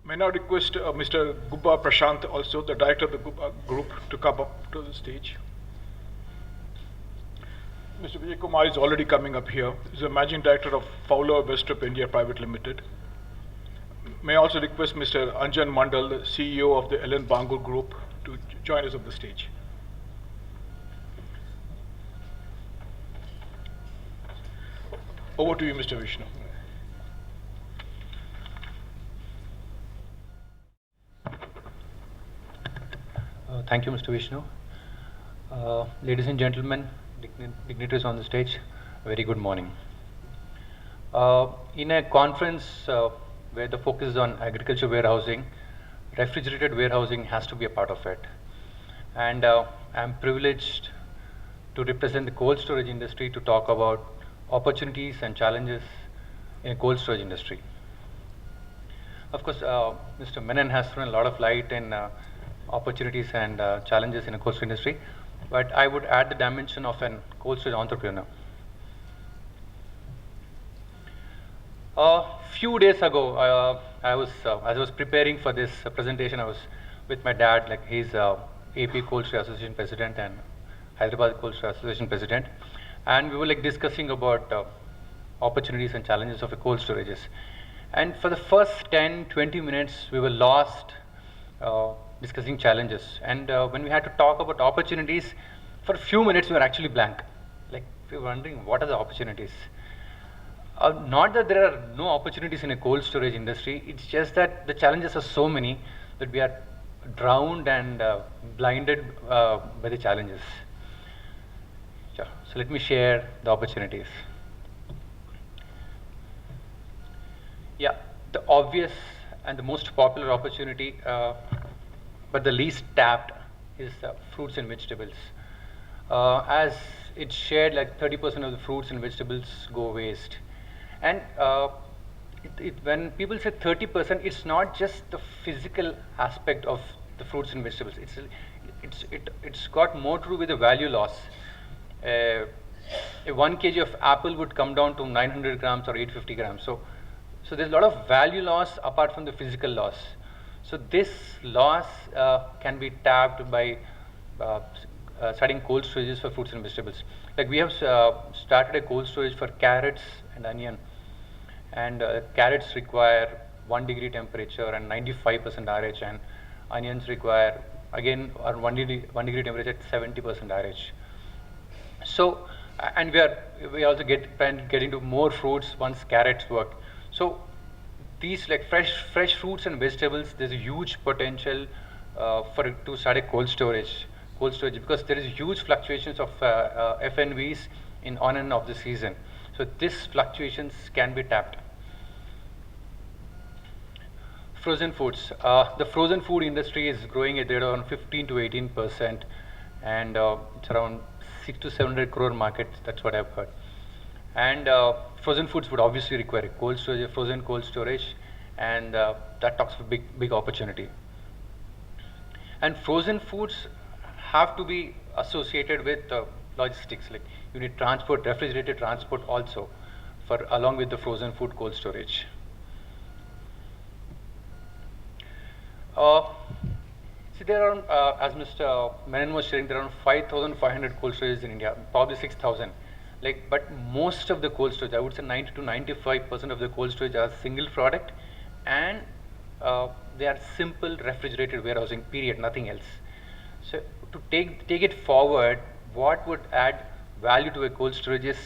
May now request Mr. Gubba Prashant, also the director of the Gubba Group, to come up to the stage. Mr. Vijay Kumar is already coming up here. He's the managing director of Fowler Westrup India Private Limited. May I also request Mr. Anjan Mandal, the CEO of the Ellen Bangur Group, to join us on the stage. Over to you, Mr. Vishnu. Thank you, Mr. Vishnu. Ladies and gentlemen, dignitaries on the stage, a very good morning. In a conference where the focus is on agriculture warehousing, refrigerated warehousing has to be a part of it. And I'm privileged to represent the cold storage industry to talk about opportunities and challenges in cold storage industry. Of course, Mr. Menon has thrown a lot of light in opportunities and challenges in a cold storage industry, but I would add the dimension of an cold storage entrepreneur. A few days ago, as I was preparing for this presentation, I was with my dad, like he's AP Cold Storage Association President and Hyderabad Cold Storage Association President, and we were like discussing about opportunities and challenges of a cold storages. And for the first 10-20 minutes, we were lost discussing challenges. And when we had to talk about opportunities, for a few minutes we were actually blank. Like we were wondering, what are the opportunities? Not that there are no opportunities in a cold storage industry, it's just that the challenges are so many that we are drowned and blinded by the challenges. Yeah. So let me share the opportunities. Yeah, the obvious and the most popular opportunity, but the least tapped, is fruits and vegetables. As it's shared, like 30% of the fruits and vegetables go waste. And when people say 30%, it's not just the physical aspect of the fruits and vegetables. It's got more to do with the value loss. A 1 kg of apple would come down to 900 grams or 850 grams. So there's a lot of value loss apart from the physical loss. So this loss can be tapped by starting cold storages for fruits and vegetables. Like we have started a cold storage for carrots and onion. And carrots require 1 degree temperature and 95% RH, and onions require again 1 degree temperature at 70% RH. So, and we also get into more fruits once carrots work. So these like fresh fruits and vegetables, there's a huge potential to start a cold storage because there is huge fluctuations of FNVs on and off the season. So these fluctuations can be tapped. Frozen foods. The frozen food industry is growing at around 15 to 18%, and it's around 600 to 700 crore market. That's what I've heard. And frozen foods would obviously require a cold storage, frozen cold storage, and that talks of big opportunity. And frozen foods have to be associated with logistics. Like you need transport, refrigerated transport also, along with the frozen food cold storage. See, there are, as Mr. Menon was sharing, there are 5,500 cold storages in India, probably 6,000. But most of the cold storage, I would say 90 to 95% of the cold storage are single product, and they are simple refrigerated warehousing, period, nothing else. So to take it forward, what would add value to a cold storage is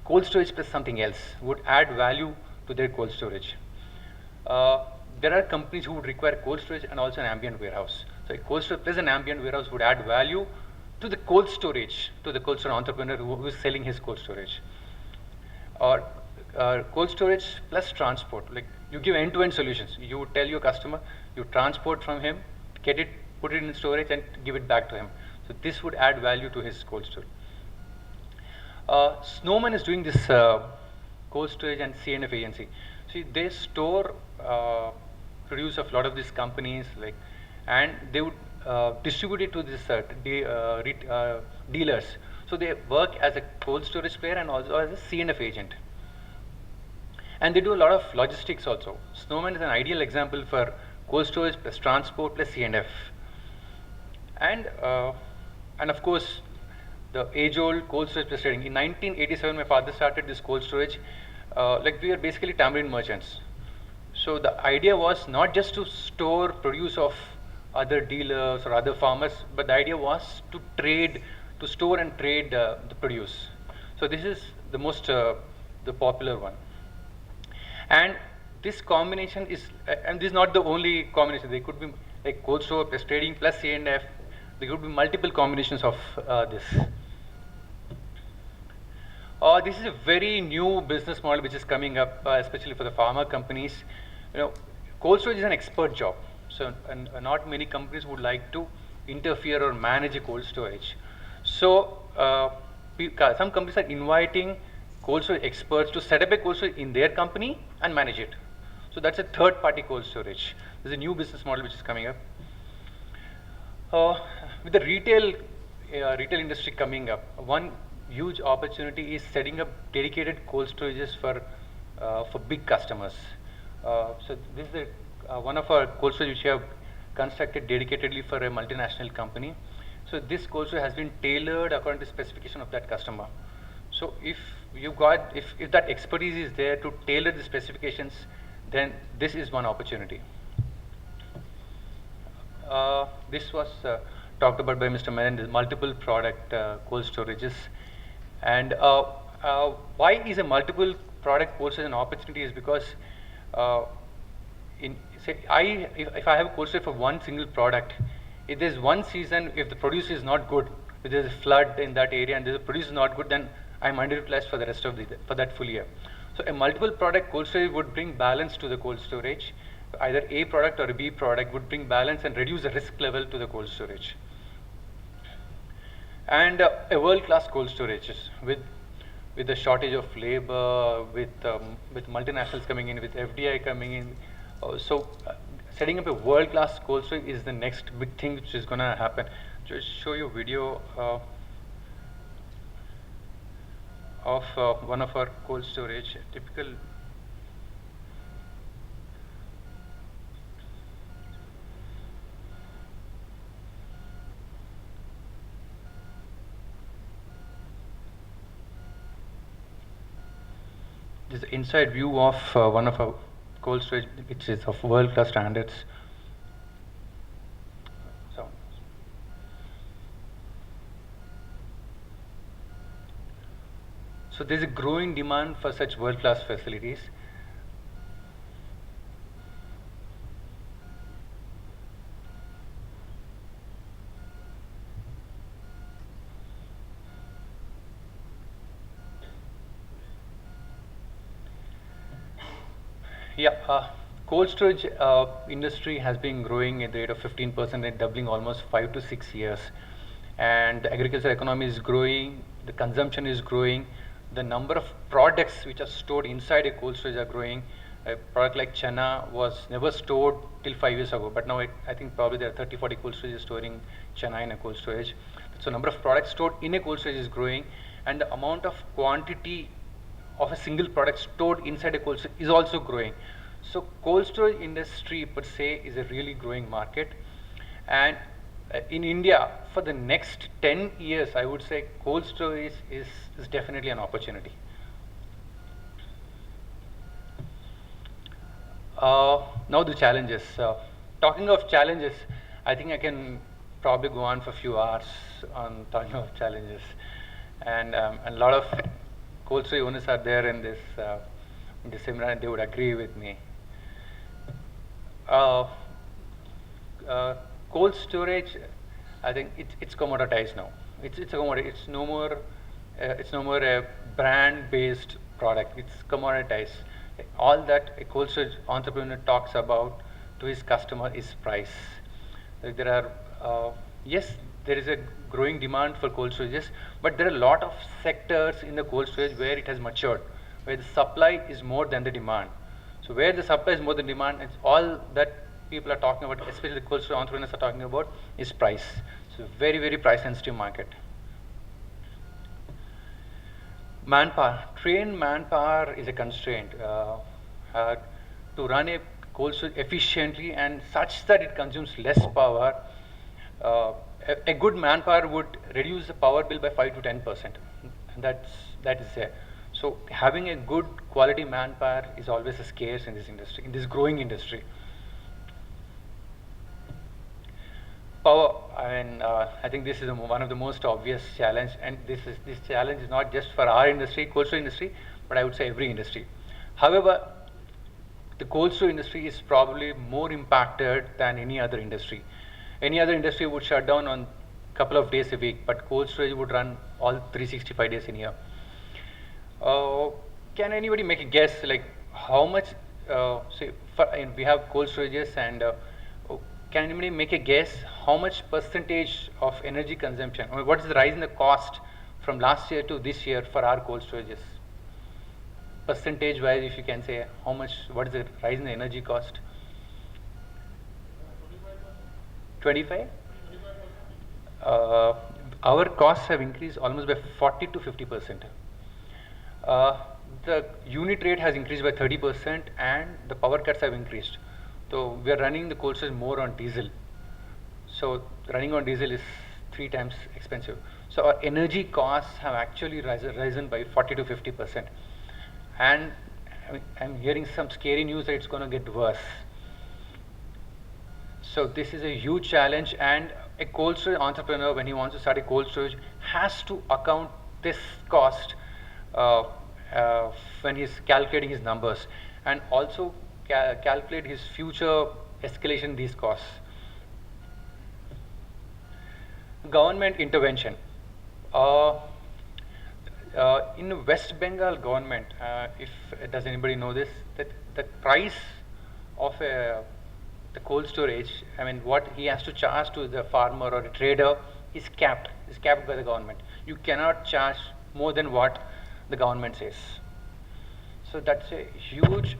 cold storage plus something else would add value to their cold storage. There are companies who would require cold storage and also an ambient warehouse. So a cold storage plus an ambient warehouse would add value to the cold storage, to the cold storage entrepreneur who is selling his cold storage. Or cold storage plus transport, like you give end-to-end solutions. You tell your customer, you transport from him, get it, put it in storage and give it back to him. So this would add value to his cold storage. Snowman is doing this cold storage and C&F agency. See, they produce a lot of these companies, and they would distribute it to this dealers. So they work as a cold storage player and also as a C&F agent. And they do a lot of logistics also. Snowman is an ideal example for cold storage plus transport plus C&F. And of course, the age-old cold storage plus trading. In 1987, my father started this cold storage. Like we are basically tamarind merchants. So the idea was not just to store produce of other dealers or other farmers, but the idea was to trade, to store and trade the produce. So this is the most the popular one. And this combination is, and this is not the only combination. There could be like cold store plus trading plus C&F. There could be multiple combinations of this. This is a very new business model which is coming up, especially for the pharma companies. You know, cold storage is an expert job, so not many companies would like to interfere or manage a cold storage. So some companies are inviting cold storage experts to set up a cold storage in their company and manage it. So that's a third-party cold storage. There's a new business model which is coming up. With the retail industry coming up, one huge opportunity is setting up dedicated cold storages for big customers. So this is one of our cold storage which we have constructed dedicatedly for a multinational company. So this cold storage has been tailored according to specification of that customer. So if that expertise is there to tailor the specifications, then this is one opportunity. This was talked about by Mr. Menon, the multiple product cold storages. And why is a multiple product cold storage an opportunity is because if I have a cold storage for one single product, if there's one season, if the produce is not good, if there's a flood in that area and the produce is not good, then I'm underutilized for the rest of for that full year. So a multiple product cold storage would bring balance to the cold storage. Either A product or a B product would bring balance and reduce the risk level to the cold storage. And a world-class cold storage with the shortage of labor, with multinationals coming in, with FDI coming in. Setting up a world-class cold storage is the next big thing which is going to happen. Just show you a video of one of our cold storage, typical. This is the inside view of one of our cold storage, which is of world-class standards. So there's a growing demand for such world-class facilities. Yeah, cold storage industry has been growing at the rate of 15% and doubling almost 5 to 6 years. And the agriculture economy is growing, the consumption is growing, the number of products which are stored inside a cold storage are growing. A product like chana was never stored till 5 years ago, but now I think probably there are 30, 40 cold storages storing chana in a cold storage. So number of products stored in a cold storage is growing, and the amount of quantity of a single product stored inside a cold storage is also growing. So cold storage industry per se is a really growing market. And in India, for the next 10 years, I would say cold storage is definitely an opportunity. Now the challenges. Talking of challenges, I think I can probably go on for a few hours on talking of challenges. And a lot of cold storage owners are there in this seminar, and they would agree with me. Cold storage, I think it's commoditized now. It's a commodity. It's no more a brand-based product. It's commoditized. All that a cold storage entrepreneur talks about to his customer is price. Like there are yes, there is a growing demand for cold storages, but there are a lot of sectors in the cold storage where it has matured, where the supply is more than the demand. So where the supply is more than demand, it's all that people are talking about, especially the cold storage entrepreneurs are talking about, is price. So very, very price sensitive market. Manpower, trained manpower is a constraint. To run a cold storage efficiently and such that it consumes less power. A good manpower would reduce the power bill by 5 to 10%. That is there. So having a good quality manpower is always a scarce in this industry, in this growing industry. Power, I think this is one of the most obvious challenge, and this challenge is not just for our industry, cold storage industry, but I would say every industry. However, the cold storage industry is probably more impacted than any other industry. Any other industry would shut down on a couple of days a week, but cold storage would run all 365 days in a year. Can anybody make a guess, like how much, we have cold storages, and can anybody make a guess how much percentage of energy consumption, or what is the rise in the cost from last year to this year for our cold storages? Percentage wise, if you can say how much, what is the rise in the energy cost? 25? Our costs have increased almost by 40 to 50%. The unit rate has increased by 30% and the power cuts have increased. So we are running the cold storage more on diesel. So running on diesel is 3 times expensive. So our energy costs have actually risen by 40 to 50%. And I'm hearing some scary news that it's going to get worse. So this is a huge challenge, and a cold storage entrepreneur, when he wants to start a cold storage, has to account this cost when he's calculating his numbers, and also calculate his future escalation these costs. Government intervention. In West Bengal government, does anybody know this, that the price of the cold storage, what he has to charge to the farmer or a trader is capped by the government. You cannot charge more than what the government says. So that's a huge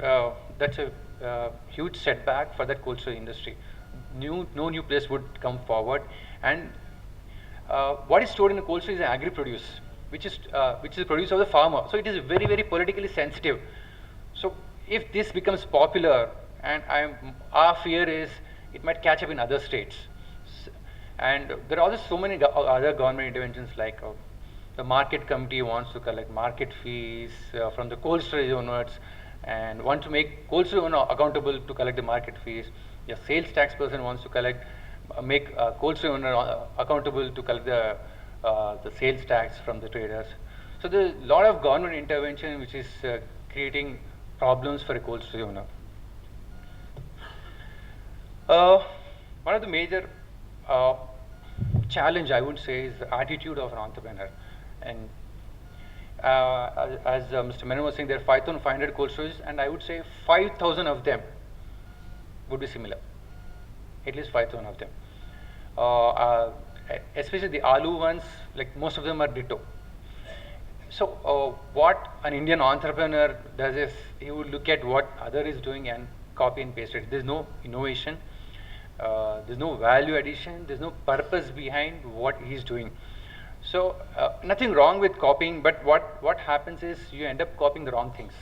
setback for that cold storage industry. No new place would come forward, and what is stored in the cold storage is agri-produce, which is the produce of the farmer. So it is very, very politically sensitive. So if this becomes popular, and our fear is it might catch up in other states. And there are also so many other government interventions, like the market committee wants to collect market fees from the cold storage owners and want to make cold storage owner accountable to collect the market fees. The sales tax person wants to make cold storage owner accountable to collect the sales tax from the traders. So there's a lot of government intervention which is creating problems for a cold storage owner. One of the major challenge, I would say, is the attitude of an entrepreneur. And as Mr. Menon was saying, there are 5,500 cold storages, and I would say 5,000 of them would be similar. At least 5,000 of them. Especially the Aloo ones, like most of them are ditto. So what an Indian entrepreneur does is he would look at what other is doing and copy and paste it. There's no innovation, there's no value addition, there's no purpose behind what he's doing. So nothing wrong with copying, but what happens is you end up copying the wrong things.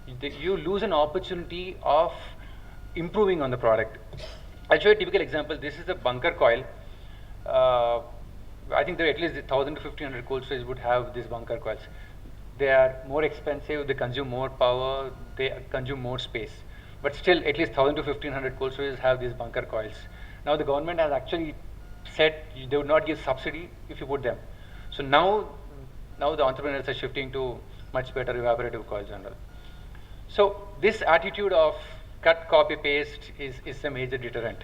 You lose an opportunity of improving on the product. I'll show you a typical example. This is a bunker coil. I think there are at least 1,000 to 1,500 cold storage would have these bunker coils. They are more expensive, they consume more power, they consume more space. But still, at least 1,000 to 1,500 cold storages have these bunker coils. Now the government has actually said they would not give subsidy if you put them. So now the entrepreneurs are shifting to much better evaporative coils and all. So this attitude of cut, copy, paste is a major deterrent.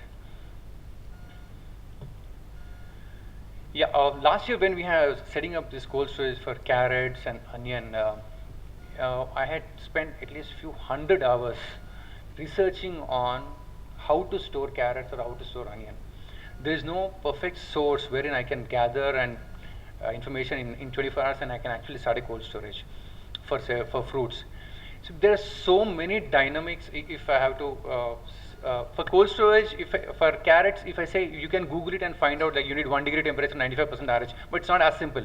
Yeah, last year when we were setting up this cold storage for carrots and onion, I had spent at least few hundred hours researching on how to store carrots or how to store onion. There is no perfect source wherein I can gather and information in 24 hours and I can actually start a cold storage for fruits. So there are so many dynamics. If I have to for cold storage, for carrots, if I say you can Google it and find out, like, you need 1 degree temperature, 95% RH, but it's not as simple.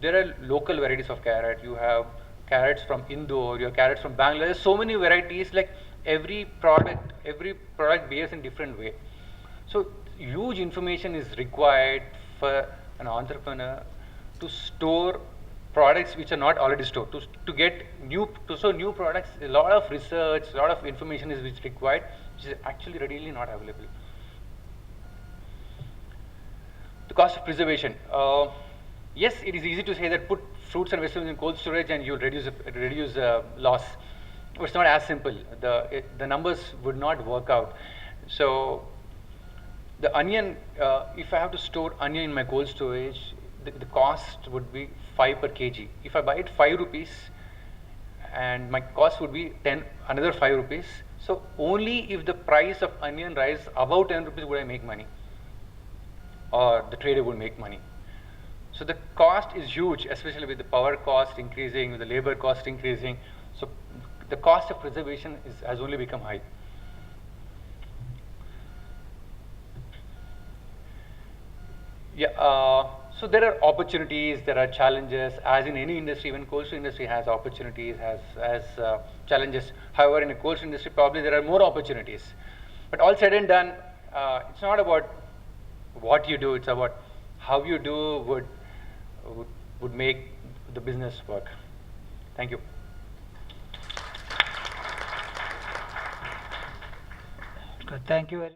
There are local varieties of carrot. You have carrots from Indore, you have carrots from Bangalore. There's so many varieties. Like, every product behaves in different way. So huge information is required for an entrepreneur to store products which are not already stored. To get to store new products, a lot of research, a lot of information is which required, which is actually readily not available. The cost of preservation. Yes, it is easy to say that put fruits and vegetables in cold storage and you'll reduce loss. But it's not as simple. The numbers would not work out. So the onion, if I have to store onion in my cold storage, the cost would be 5 per kg. If I buy it 5 rupees, and my cost would be another 5 rupees. So only if the price of onion rises above 10 rupees would I make money, or the trader would make money. So the cost is huge, especially with the power cost increasing, with the labor cost increasing. So the cost of preservation has only become high. Yeah, so there are opportunities, there are challenges, as in any industry. Even cold storage industry has opportunities, has challenges. However, in the cold storage industry, probably there are more opportunities. But all said and done, it's not about what you do, it's about how you do would make the business work. Thank you. Thank you very